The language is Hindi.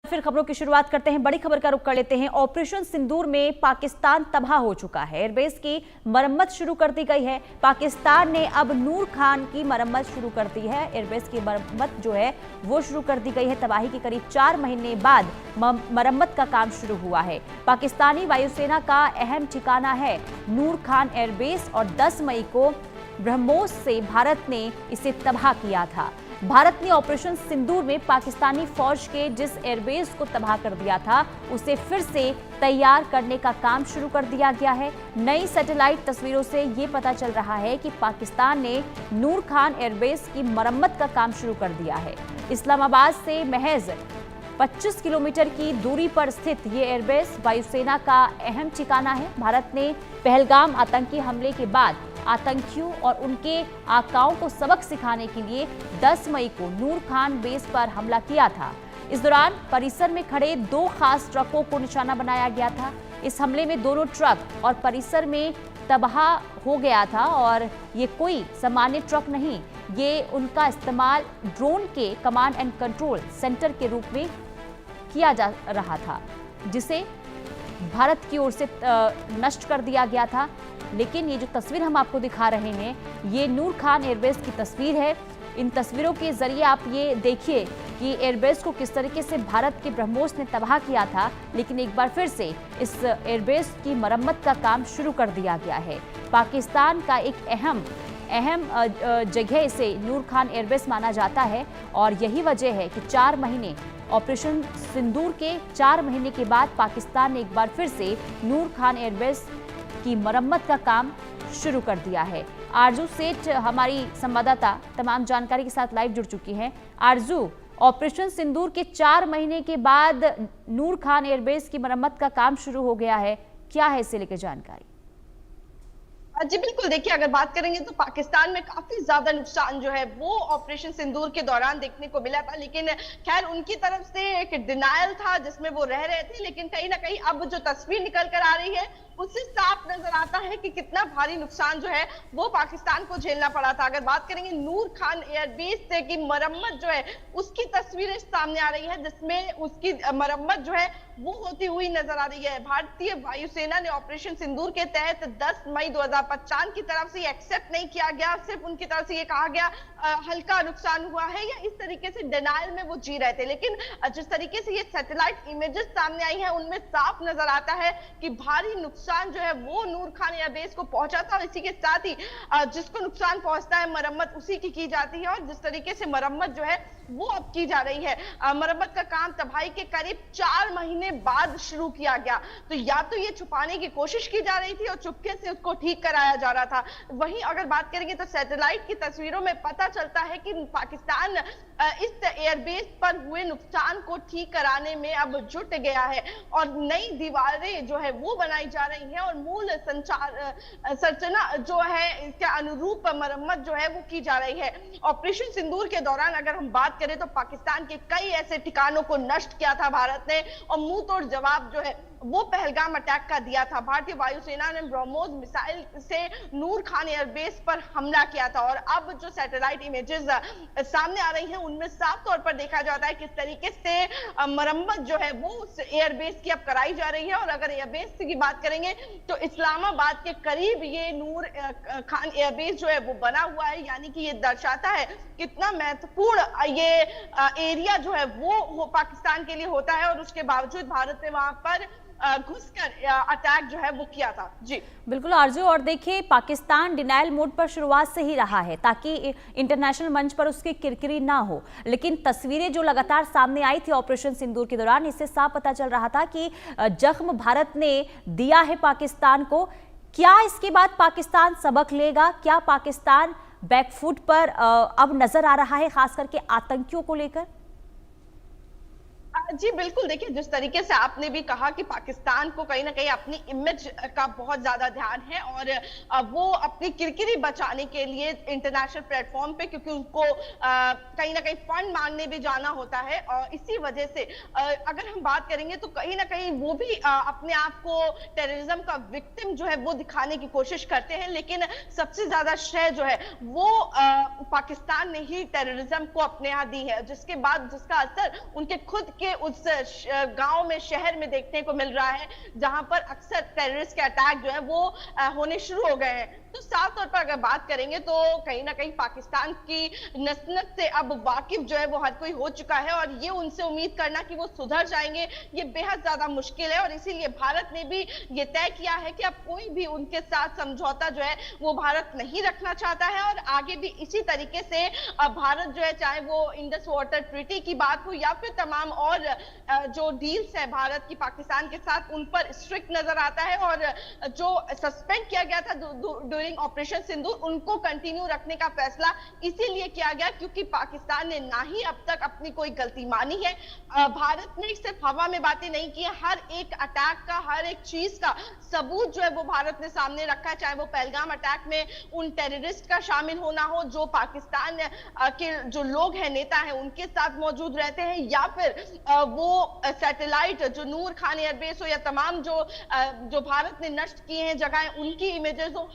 फिर खबरों की शुरुआत करते हैं। बड़ी खबर का रुख कर लेते हैं। ऑपरेशन सिंदूर में पाकिस्तान तबाह हो चुका है। एयरबेस की मरम्मत शुरू कर दी गई है। पाकिस्तान ने अब नूर खान की मरम्मत शुरू कर दी है। एयरबेस की मरम्मत जो है वो शुरू कर दी गई है। तबाही के करीब 4 महीने बाद मरम्मत का काम शुरू हुआ है। पाकिस्तानी वायुसेना का अहम ठिकाना है नूर खान एयरबेस और 10 मई को ब्रह्मोस से भारत ने इसे तबाह किया था। भारत ने ऑपरेशन सिंदूर में पाकिस्तानी फौज के जिस एयरबेस को तबाह कर दिया था उसे फिर से तैयार करने का काम शुरू कर दिया गया है। नई सैटेलाइट तस्वीरों से ये पता चल रहा है कि पाकिस्तान ने नूर खान एयरबेस की मरम्मत का काम शुरू कर दिया है। इस्लामाबाद से महज 25 किलोमीटर की दूरी पर स्थित ये एयरबेस वायुसेना का अहम ठिकाना है। भारत ने पहलगाम आतंकी हमले के बाद आतंकियों और उनके आकाओं को सबक सिखाने के लिए 10 मई को नूर खान बेस पर हमला किया था। इस दौरान परिसर में खड़े 2 खास ट्रकों को निशाना बनाया गया था। इस हमले में दोनों ट्रक और परिसर में तबाह हो गया था और ये कोई सामान्य ट्रक नहीं, ये उनका इस्तेमाल ड्रोन के कमांड एंड कंट्रोल सेंटर के रूप में किया जा रहा था, जिसे भारत की ओर से नष्ट कर दिया गया था। लेकिन ये जो तस्वीर हम आपको दिखा रहे हैं ये नूर खान एयरबेस की तस्वीर है। इन तस्वीरों के जरिए आप ये देखिए कि एयरबेस को किस तरीके से भारत के ब्रह्मोस ने तबाह किया था, लेकिन एक बार फिर से इस एयरबेस की मरम्मत का काम शुरू कर दिया गया है। पाकिस्तान का एक अहम जगह इसे नूर खान एयरबेस माना जाता है और यही वजह है कि 4 महीने ऑपरेशन सिंदूर के 4 महीने के बाद पाकिस्तान ने एक बार फिर से नूर खान एयरबेस की मरम्मत का काम शुरू कर दिया है। आरजू सेठ हमारी संवाददाता तमाम जानकारी के साथ लाइव जुड़ चुकी हैं। आरजू, ऑपरेशन सिंदूर के 4 महीने के बाद नूर खान एयरबेस की मरम्मत का काम शुरू हो गया है, क्या है इसे लेकर जानकारी? जी बिल्कुल, देखिए अगर बात करेंगे तो पाकिस्तान में काफी ज्यादा नुकसान जो है वो ऑपरेशन सिंदूर के दौरान देखने को मिला था, लेकिन खैर उनकी तरफ से एक डिनायल था जिसमें वो रह रहे थे। लेकिन कहीं ना कहीं अब जो तस्वीर निकल कर आ रही है उससे साफ नजर आता है कि कितना भारी नुकसान जो है वो पाकिस्तान को झेलना पड़ा था। अगर बात करेंगे नूर खान एयरबेस की मरम्मत जो है उसकी तस्वीरें सामने आ रही है, जिसमें उसकी मरम्मत जो है वो होती हुई नजर आ रही है। भारतीय वायुसेना ने ऑपरेशन सिंदूर के तहत 10 मई 2025 की तरफ से एक्सेप्ट नहीं किया गया, सिर्फ उनकी तरफ से ये कहा गया हल्का नुकसान हुआ है या इस तरीके से डिनायल में वो जी रहे थे। लेकिन जिस तरीके से ये सैटेलाइट इमेजेस सामने आई है उनमें साफ नजर आता है कि भारी नुकसान जो है वो नूर खान एयरबेस को पहुंचा था। इसी के साथ ही जिसको नुकसान पहुंचता है मरम्मत उसी की जाती है और जिस तरीके से मरम्मत जो है वो अब की जा रही है। मरम्मत का काम तबाही के करीब 4 महीने बाद शुरू किया गया। तो या तो ये छुपाने की कोशिश की जा रही थी और चुपके से उसको ठीक कराया जा रहा था। वहीं अगर बात करेंगे तो सैटेलाइट की तस्वीरों में पता चलता है कि पाकिस्तान इस एयरबेस पर हुए नुकसान को ठीक कराने में अब जुट गया है और नई दीवारें जो है वो बनाई जा रही है और मूल संरचना जो है इसके अनुरूप मरम्मत जो है वो की जा रही है। ऑपरेशन सिंदूर के दौरान अगर हम बात करें तो पाकिस्तान के कई ऐसे ठिकानों को नष्ट किया था भारत ने और मुंह तोड़ जवाब जो है वो पहलगाम अटैक का दिया था। भारतीय वायुसेना ने ब्रह्मोस मिसाइल से नूर खान एयरबेस पर हमला किया था और अब जो सैटेलाइट इमेजेस सामने आ रही हैं उनमें साफ तौर पर देखा जाता है किस तरीके से मरम्मत जो है वो उस एयरबेस की अब कराई जा रही है। और अगर एयरबेस की बात करेंगे तो इस्लामाबाद के करीब ये नूर खान एयरबेस जो है वो बना हुआ है, यानी कि ये दर्शाता है कितना महत्वपूर्ण ये एरिया जो है वो पाकिस्तान के लिए होता है और उसके बावजूद भारत ने वहां पर घुसकर अटैक जो है वो किया था। जी बिल्कुल आरजू, और देखिए पाकिस्तान डिनायल मोड पर शुरुआत से ही रहा है ताकि इंटरनेशनल मंच पर उसकी किरकिरी ना हो, लेकिन तस्वीरें जो लगातार सामने आई थी ऑपरेशन सिंदूर के दौरान इससे साफ पता चल रहा था कि जख्म भारत ने दिया है पाकिस्तान को। क्या इसके बाद पाकिस्तान सबक लेगा? क्या पाकिस्तान बैकफुट पर अब नजर आ रहा है, खास करके आतंकियों को लेकर? जी बिल्कुल, देखिए जिस तरीके से आपने भी कहा कि पाकिस्तान को कहीं ना कहीं अपनी इमेज का बहुत ज्यादा ध्यान है और वो अपनी किरकिरी बचाने के लिए इंटरनेशनल प्लेटफॉर्म पे, क्योंकि उनको कहीं ना कहीं फंड मांगने भी जाना होता है और इसी वजह से अगर हम बात करेंगे तो कहीं ना कहीं वो भी अपने आप को टेररिज्म का विक्टिम जो है वो दिखाने की कोशिश करते हैं। लेकिन सबसे ज्यादा श्रेय जो है वो पाकिस्तान ने ही टेररिज्म को अपने यहाँ दी है, जिसके बाद जिसका असर उनके खुद के उस गांव में, शहर में देखने को मिल रहा है, जहां पर अक्सर टेररिस्ट के अटैक जो है वो होने शुरू हो गए हैं। तो साफ तौर पर अगर बात करेंगे तो कहीं ना कहीं पाकिस्तान की नस्लत से अब वाकिफ जो है वो हर कोई हो चुका है, और ये उनसे उम्मीद करना कि वो सुधर जाएंगे ये बेहद ज्यादा मुश्किल है। और इसीलिए भारत ने भी ये तय किया है कि अब कोई भी उनके साथ समझौता जो है वो भारत नहीं रखना चाहता है, और आगे भी इसी तरीके से भारत जो है, चाहे वो इंडस वाटर ट्रीटी की बात हो या फिर तमाम और जो डील्स है भारत की पाकिस्तान के साथ, उन पर स्ट्रिक्ट नजर आता है। और जो सस्पेंड किया गया था ड्यूरिंग ऑपरेशन सिंदूर, उनको कंटिन्यू रखने का फैसला इसीलिए किया गया क्योंकि पाकिस्तान ने ना ही अब तक अपनी कोई गलती मानी है। भारत ने सिर्फ हवा में बातें नहीं की, हर एक अटैक का, हर एक चीज का सबूत जो है वो भारत ने सामने रखा है, चाहे वो पहलगाम अटैक में उन टेररिस्ट का शामिल होना हो जो पाकिस्तान के जो लोग हैं, नेता हैं, उनके साथ मौजूद रहते हैं, या फिर वो सैटेलाइट जो नूर खान एयरबेस हो, या तमाम जो भारत ने नष्ट किए हैं जगहें, उनकी इमेजेस हो।